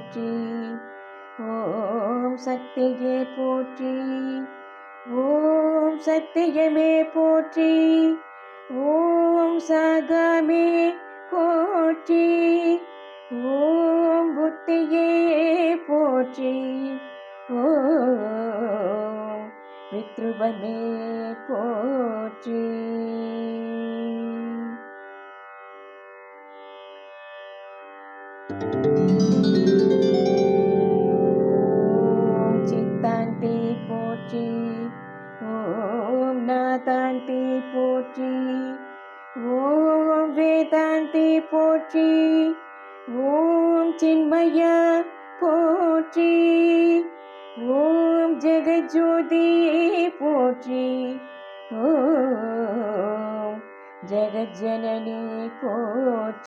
போற்றி. ஓம் சக்தியே போற்றி. ஓம் சத்தியமே போற்றி. ஓம் சாகாமே போற்றி. ஓம் புத்தியே போற்றி. ஓம் வித்ருவமே போற்றி. ஓம் சித்தாந்தி போற்றி. ஓம் நாதாந்தி போற்றி. ஓம் வேதாந்தி போற்றி. ஓம் சின்மய போற்றி. ஓம் ஜெகஜோதி போற்றி. ஓம் ஜெகஜனனி போற்றி.